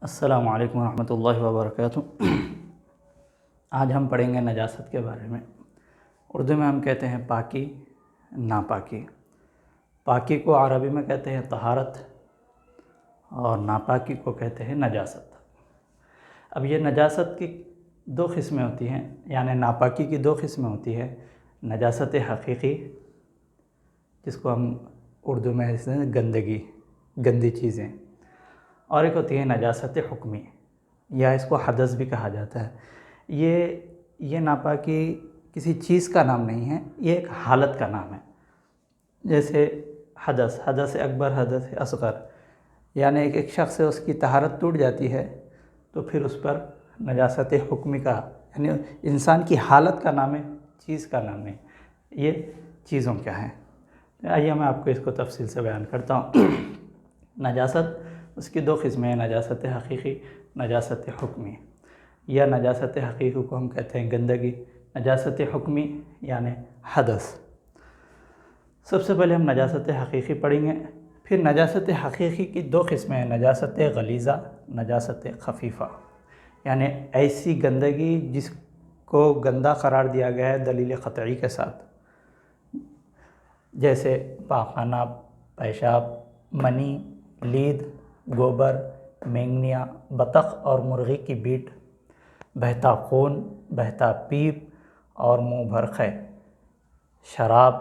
السلام علیکم ورحمۃ اللہ وبرکاتہ۔ آج ہم پڑھیں گے نجاست کے بارے میں۔ اردو میں ہم کہتے ہیں پاکی، ناپاکی۔ پاکی کو عربی میں کہتے ہیں طہارت اور ناپاکی کو کہتے ہیں نجاست۔ اب یہ نجاست کی دو قسمیں ہوتی ہیں، یعنی ناپاکی کی دو قسمیں ہوتی ہیں، نجاست حقیقی جس کو ہم اردو میں گندگی، گندی چیزیں، اور ایک ہوتی ہے نجاست حکمی، یا اس کو حدث بھی کہا جاتا ہے۔ یہ ناپاکی کسی چیز کا نام نہیں ہے، یہ ایک حالت کا نام ہے۔ جیسے حدث اکبر، حدث اصغر، یعنی ایک شخص سے اس کی طہارت ٹوٹ جاتی ہے تو پھر اس پر نجاست حکمی کا، یعنی انسان کی حالت کا نام ہے، چیز کا نام نہیں۔ یہ چیزوں کیا ہیں؟ آئیے میں آپ کو اس کو تفصیل سے بیان کرتا ہوں۔ نجاست اس کی دو قسمیں ہیں، نجاست حقیقی، نجاست حکمی۔ یا نجاست حقیقی کو ہم کہتے ہیں گندگی، نجاست حکمی یعنی حدث۔ سب سے پہلے ہم نجاست حقیقی پڑھیں گے، پھر نجاست حقیقی کی دو قسمیں ہیں، نجاست غلیظہ، نجاست خفیفہ، یعنی ایسی گندگی جس کو گندا قرار دیا گیا ہے دلیل قطعی کے ساتھ، جیسے پاخانہ، پیشاب، منی، لید، گوبر، مینگنیا، بطخ اور مرغی کی بیٹ، بہتا خون، بہتا پیپ اور منہ بھر خے، شراب،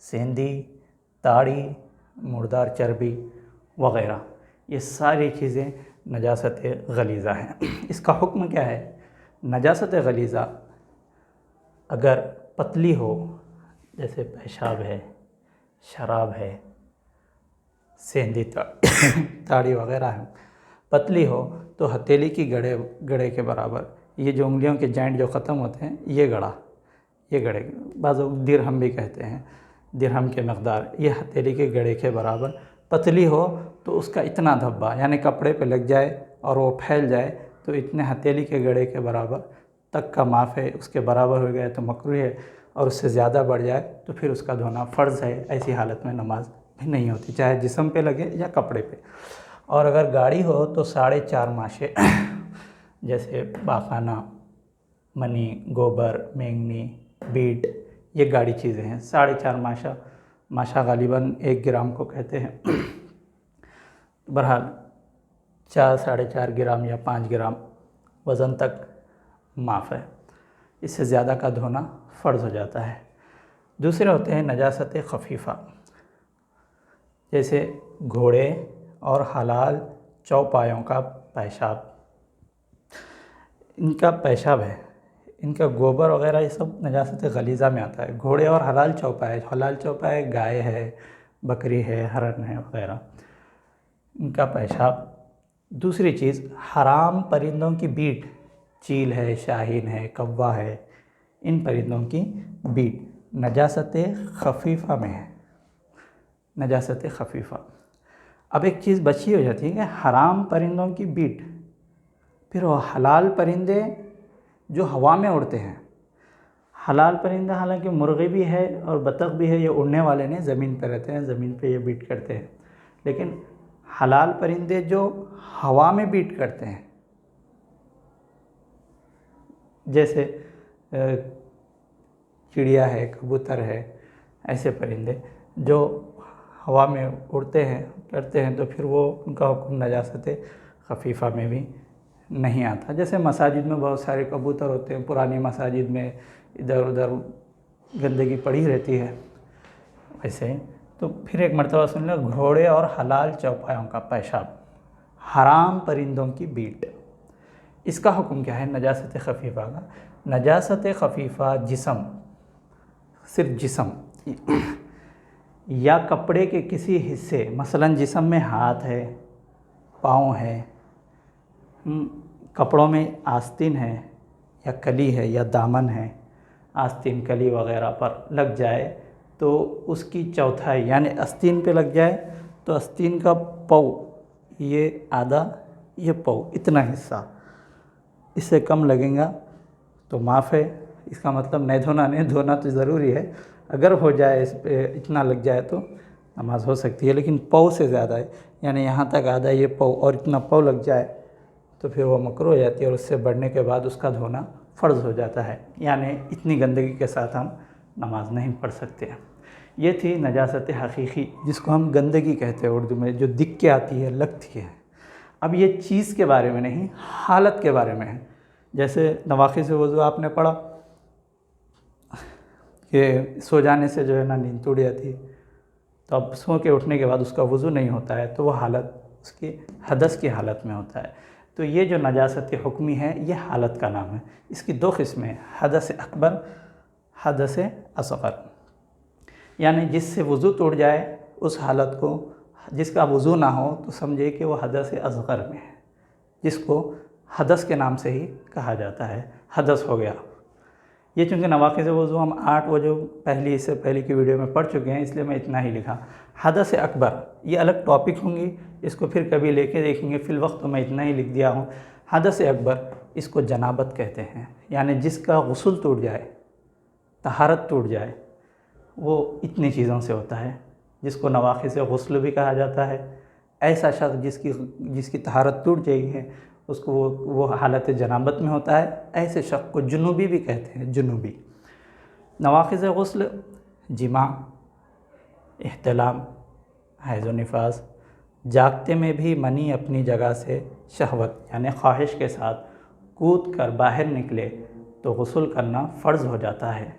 سیندی، تاڑی، مردار چربی وغیرہ، یہ ساری چیزیں نجاست غلیظہ ہیں۔ اس کا حکم کیا ہے؟ نجاست غلیظہ اگر پتلی ہو، جیسے پیشاب ہے، شراب ہے، سیندی، تاڑی وغیرہ ہے، پتلی ہو تو ہتھیلی کی گڑے کے برابر، یہ جو انگلیوں کے جوائنٹ جو ختم ہوتے ہیں، یہ گڑے، بعض لوگ درہم بھی کہتے ہیں، درہم کے مقدار، یہ ہتھیلی کے گڑے کے برابر پتلی ہو تو اس کا اتنا دھبا، یعنی کپڑے پہ لگ جائے اور وہ پھیل جائے تو اتنے ہتھیلی کے گڑے کے برابر تک کا معاف ہے، اس کے برابر ہو گیا تو مکروہ ہے، اور اس سے زیادہ بڑھ جائے تو پھر اس کا دھونا فرض ہے۔ ایسی حالت میں نماز بھی نہیں ہوتی، چاہے جسم پہ لگے یا کپڑے پہ۔ اور اگر گاڑی ہو تو 4.5 ماشے، جیسے پاخانہ، منی، گوبر، مینگنی، بیٹ، یہ گاڑی چیزیں ہیں۔ 4.5 ماشا غالباً 1 گرام کو کہتے ہیں۔ بہرحال 4.5 گرام یا 5 گرام وزن تک معاف ہے، اس سے زیادہ کا دھونا فرض ہو جاتا ہے۔ دوسرے ہوتے ہیں نجاست خفیفہ، جیسے گھوڑے اور حلال چوپایوں کا پیشاب، ان کا پیشاب ہے، ان کا گوبر وغیرہ، یہ سب نجاست غلیظہ میں آتا ہے۔ گھوڑے اور حلال چوپائے گائے ہے، بکری ہے، ہرن ہے وغیرہ، ان کا پیشاب۔ دوسری چیز حرام پرندوں کی بیٹ، چیل ہے، شاہین ہے، کوا ہے، ان پرندوں کی بیٹ نجاست خفیفہ میں ہے، نجاست خفیفہ۔ اب ایک چیز بچی ہو جاتی ہے کہ حرام پرندوں کی بیٹ، پھر وہ حلال پرندے جو ہوا میں اڑتے ہیں۔ حلال پرندہ حالانکہ مرغی بھی ہے اور بطخ بھی ہے، یہ اڑنے والے نہیں، زمین پہ رہتے ہیں، زمین پہ یہ بیٹ کرتے ہیں، لیکن حلال پرندے جو ہوا میں بیٹ کرتے ہیں، جیسے چڑیا ہے، کبوتر ہے، ایسے پرندے جو ہوا میں اڑتے ہیں، کرتے ہیں، تو پھر وہ ان کا حکم نجاست خفیفہ میں بھی نہیں آتا۔ جیسے مساجد میں بہت سارے کبوتر ہوتے ہیں، پرانی مساجد میں ادھر ادھر گندگی پڑی رہتی ہے، ویسے تو پھر ایک مرتبہ سن لیں، گھوڑے اور حلال چوپایوں کا پیشاب، حرام پرندوں کی بیٹ، اس کا حکم کیا ہے نجاست خفیفہ کا؟ نجاست خفیفہ جسم، صرف جسم یا کپڑے کے کسی حصے، مثلا جسم میں ہاتھ ہے، پاؤں ہے، کپڑوں میں آستین ہے یا کلی ہے یا دامن ہے، آستین، کلی وغیرہ پر لگ جائے تو اس کی چوتھائی، یعنی آستین پہ لگ جائے تو آستین کا پو، یہ آدھا، یہ پو، اتنا حصہ، اس سے کم لگیں گا تو معاف ہے۔ اس کا مطلب نہیں دھونا تو ضروری ہے، اگر ہو جائے اس پہ اتنا لگ جائے تو نماز ہو سکتی ہے، لیکن پو سے زیادہ ہے، یعنی یہاں تک آدھا یہ پو اور اتنا پو لگ جائے تو پھر وہ مکروہ ہو جاتی ہے اور اس سے بڑھنے کے بعد اس کا دھونا فرض ہو جاتا ہے، یعنی اتنی گندگی کے ساتھ ہم نماز نہیں پڑھ سکتے۔ یہ تھی نجاست حقیقی، جس کو ہم گندگی کہتے ہیں اردو میں، جو دکھ کے آتی ہے، لگتی ہے۔ اب یہ چیز کے بارے میں نہیں، حالت کے بارے میں ہے۔ جیسے نواقض وضو آپ نے پڑھا کہ سو جانے سے جو ہے نا نیند ٹوٹ جاتی ہے، تو اب سو کے اٹھنے کے بعد اس کا وضو نہیں ہوتا ہے، تو وہ حالت اس کی حدث کی حالت میں ہوتا ہے۔ تو یہ جو نجاست حکمی ہے یہ حالت کا نام ہے۔ اس کی دو قسمیں ہیں، حدث اکبر، حدث اصغر۔ یعنی جس سے وضو ٹوٹ جائے اس حالت کو، جس کا وضو نہ ہو تو سمجھے کہ وہ حدث اصغر میں ہے، جس کو حدث کے نام سے ہی کہا جاتا ہے، حدث ہو گیا۔ یہ چونکہ نواقض وضو ہم 8 وجہ پہلی، اس سے پہلے کی ویڈیو میں پڑھ چکے ہیں، اس لیے میں اتنا ہی لکھا۔ حدث اکبر یہ الگ ٹاپک ہوں گی، اس کو پھر کبھی لے کے دیکھیں گے، فی الوقت تو میں اتنا ہی لکھ دیا ہوں۔ حدث اکبر اس کو جنابت کہتے ہیں، یعنی جس کا غسل ٹوٹ جائے، طہارت ٹوٹ جائے، وہ اتنی چیزوں سے ہوتا ہے، جس کو نواقض غسل بھی کہا جاتا ہے۔ ایسا شخص جس کی طہارت ٹوٹ گئی ہے، اس کو وہ حالت جنابت میں ہوتا ہے۔ ایسے شخص کو جنوبی بھی کہتے ہیں، جنوبی۔ نواقض غسل جماع، احتلام، حیض و نفاس، جاگتے میں بھی منی اپنی جگہ سے شہوت یعنی خواہش کے ساتھ کود کر باہر نکلے تو غسل کرنا فرض ہو جاتا ہے۔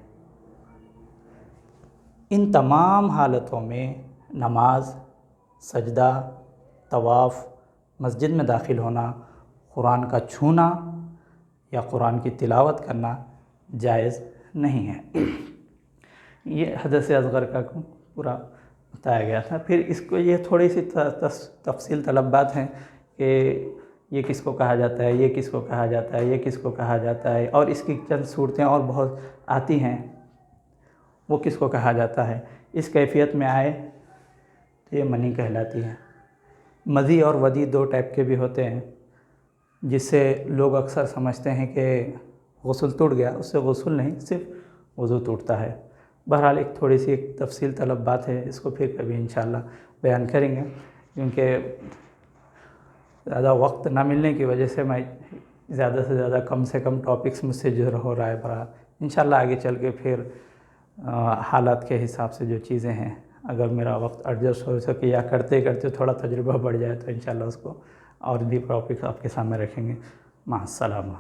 ان تمام حالتوں میں نماز، سجدہ، طواف، مسجد میں داخل ہونا، قرآن کا چھونا یا قرآن کی تلاوت کرنا جائز نہیں ہے۔ یہ حدث اصغر کا پورا بتایا گیا تھا۔ پھر اس کو یہ تھوڑی سی تفصیل طلب بات ہیں کہ یہ کس کو کہا جاتا ہے، یہ کس کو کہا جاتا ہے، یہ کس کو کہا جاتا ہے، اور اس کی چند صورتیں اور بہت آتی ہیں، وہ کس کو کہا جاتا ہے۔ اس کیفیت میں آئے تو یہ منی کہلاتی ہے۔ مذی اور ودی 2 ٹائپ کے بھی ہوتے ہیں، جس سے لوگ اکثر سمجھتے ہیں کہ غسل ٹوٹ گیا، اس سے غسل نہیں، صرف وضو ٹوٹتا ہے۔ بہرحال ایک تھوڑی سی ایک تفصیل طلب بات ہے، اس کو پھر کبھی انشاءاللہ بیان کریں گے، کیونکہ زیادہ وقت نہ ملنے کی وجہ سے میں زیادہ سے کم ٹاپکس مجھ سے جو ہو رہا ہے۔ بہرحال انشاءاللہ آگے چل کے پھر حالات کے حساب سے جو چیزیں ہیں، اگر میرا وقت ایڈجسٹ ہو سکے یا کرتے کرتے تھوڑا تجربہ بڑھ جائے تو انشاءاللہ اس کو اور بھی ٹاپکس آپ کے سامنے رکھیں گے۔ مع السلامہ۔